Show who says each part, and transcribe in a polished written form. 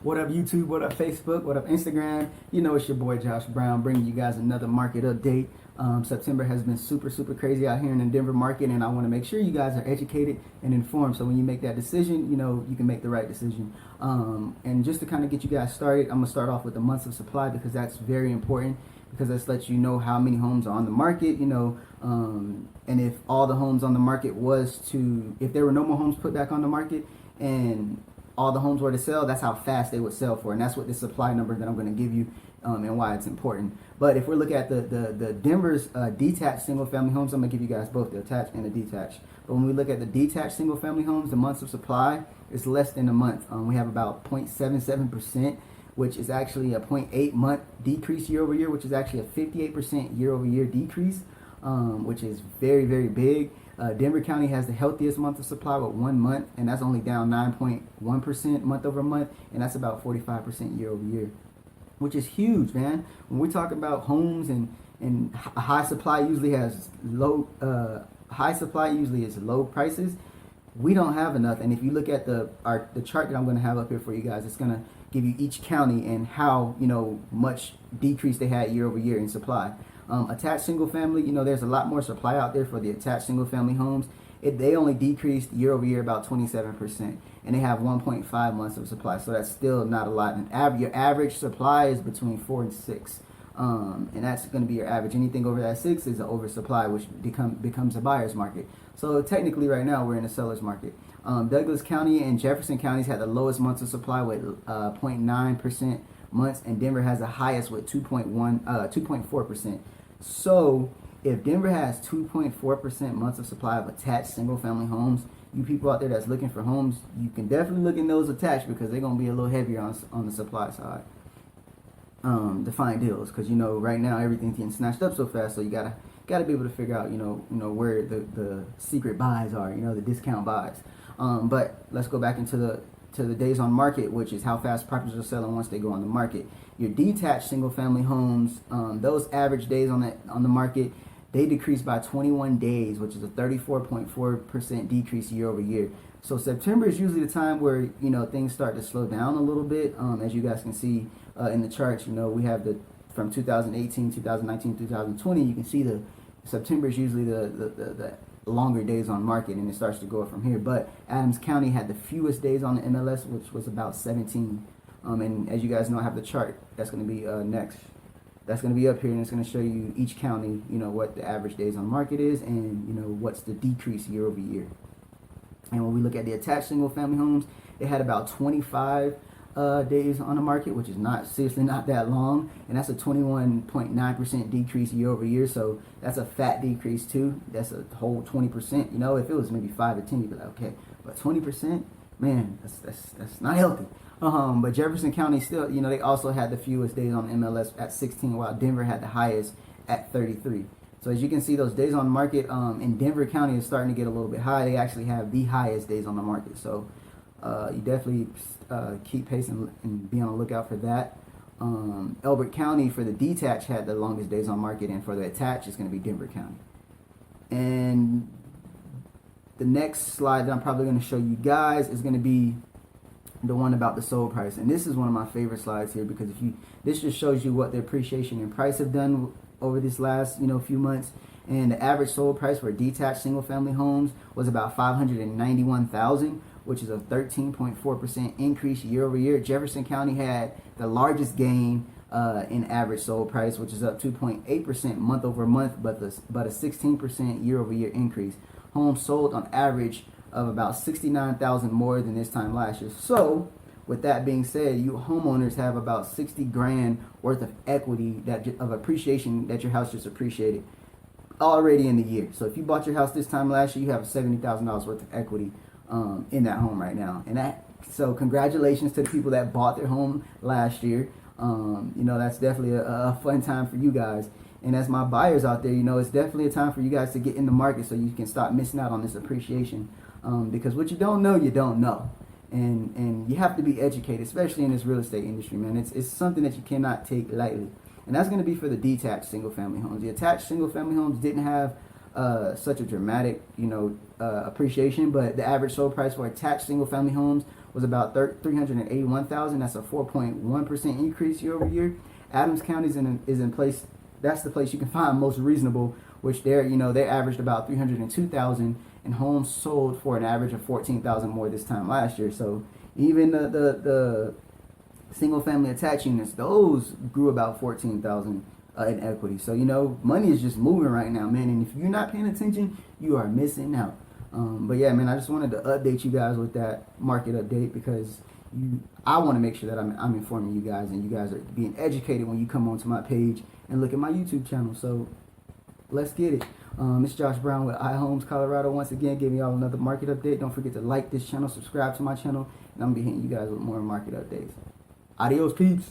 Speaker 1: What up, YouTube? What up, Facebook? What up, Instagram? You know, it's your boy Josh Brown bringing you guys another market update. September has been super crazy out here in the Denver market, and I want to make sure you guys are educated and informed. So when you make that decision, you know, you can make the right decision. And just to kind of get you guys started, I'm going to start off with the months of supply because that's very important, because this lets you know how many homes are on the market, you know, and if all the homes on the market if there were no more homes put back on the market and all the homes were to sell, that's how fast they would sell for. And that's what the supply number that I'm going to give you and why it's important. But if we're looking at the Denver's detached single family homes, I'm going to give you guys both the attached and the detached. But when we look at the detached single family homes, the months of supply is less than a month. We have about 0.77%, which is actually a 0.8 month decrease year over year, which is actually a 58% year over year decrease, which is very big. Denver County has the healthiest month of supply with 1 month, and that's only down 9.1% month over month, and that's about 45% year over year, which is huge, man. When we talk about homes and high supply usually has high supply usually is low prices. We don't have enough, and if you look at the chart that I'm going to have up here for you guys, it's going to give you each county and how, you know, much decrease they had year over year in supply. Attached single family, you know, there's a lot more supply out there for the attached single family homes. They only decreased year over year about 27%, and they have 1.5 months of supply, so that's still not a lot. And your average supply is between 4 and 6, and that's going to be your average. Anything over that 6 is an oversupply, which becomes a buyer's market. So technically, right now we're in a seller's market. Douglas County and Jefferson counties had the lowest months of supply with 0.9% months, and Denver has the highest with 2.4%. So if Denver has 2.4% months of supply of attached single family homes, you people out there that's looking for homes, you can definitely look in those attached, because they're going to be a little heavier on the supply side to find deals, because, you know, right now everything's getting snatched up so fast, so you gotta be able to figure out, you know where the secret buys are, you know, the discount buys. But let's go back into the days on market, which is how fast properties are selling once they go on the market. Your detached single family homes, those average days on the market, they decreased by 21 days, which is a 34.4% decrease year over year. So September is usually the time where, you know, things start to slow down a little bit. As you guys can see in the charts, you know, we have from 2018, 2019, 2020, you can see the September is usually the longer days on market, and it starts to go up from here. But Adams County had the fewest days on the MLS, which was about 17. And as you guys know, I have the chart that's going to be next. That's going to be up here, and it's going to show you each county, you know, what the average days on market is, and, you know, what's the decrease year over year. And when we look at the attached single family homes, they had about 25 days on the market, which is seriously not that long, and that's a 21.9% decrease year over year. So that's a fat decrease too. That's a whole 20%. You know, if it was maybe 5 or 10, you'd be like, okay, but 20%, man, that's not healthy. But Jefferson County still, you know, they also had the fewest days on MLS at 16, while Denver had the highest at 33. So as you can see, those days on the market in Denver County is starting to get a little bit high. They actually have the highest days on the market. So you definitely keep pace and be on the lookout for that. Elbert County for the detached had the longest days on market, and for the attached, it's going to be Denver County. And the next slide that I'm probably going to show you guys is going to be the one about the sold price, and this is one of my favorite slides here, because this just shows you what the appreciation in price have done over this last, you know, few months. And the average sold price for detached single family homes was about $591,000, which is a 13.4% increase year over year. Jefferson County had the largest gain in average sold price, which is up 2.8% month over month, but a 16% year over year increase. Homes sold on average of about 69,000 more than this time last year. So with that being said, you homeowners have about 60 grand worth of equity of appreciation that your house just appreciated already in the year. So if you bought your house this time last year, you have $70,000 worth of equity in that home right now. And so congratulations to the people that bought their home last year. You know, that's definitely a fun time for you guys. And as my buyers out there, you know, it's definitely a time for you guys to get in the market so you can stop missing out on this appreciation. Because what you don't know, you don't know. And you have to be educated, especially in this real estate industry, man. It's something that you cannot take lightly. And that's going to be for the detached single family homes. The attached single family homes didn't have such a dramatic, you know, appreciation, but the average sold price for attached single family homes was about 381,000. That's a 4.1% increase year over year. Adams County is in place. That's the place you can find most reasonable, which they averaged about 302,000, and homes sold for an average of 14,000 more this time last year. So even the single family attached units, those grew about 14,000 in equity. So money is just moving right now, man. And if you're not paying attention, you are missing out. But yeah, man, I just wanted to update you guys with that market update because I want to make sure that I'm informing you guys, and you guys are being educated when you come onto my page and look at my YouTube channel. So let's get it. It's Josh Brown with iHomes Colorado once again, giving y'all another market update. Don't forget to like this channel, subscribe to my channel, and I'm gonna be hitting you guys with more market updates. Adios, peeps.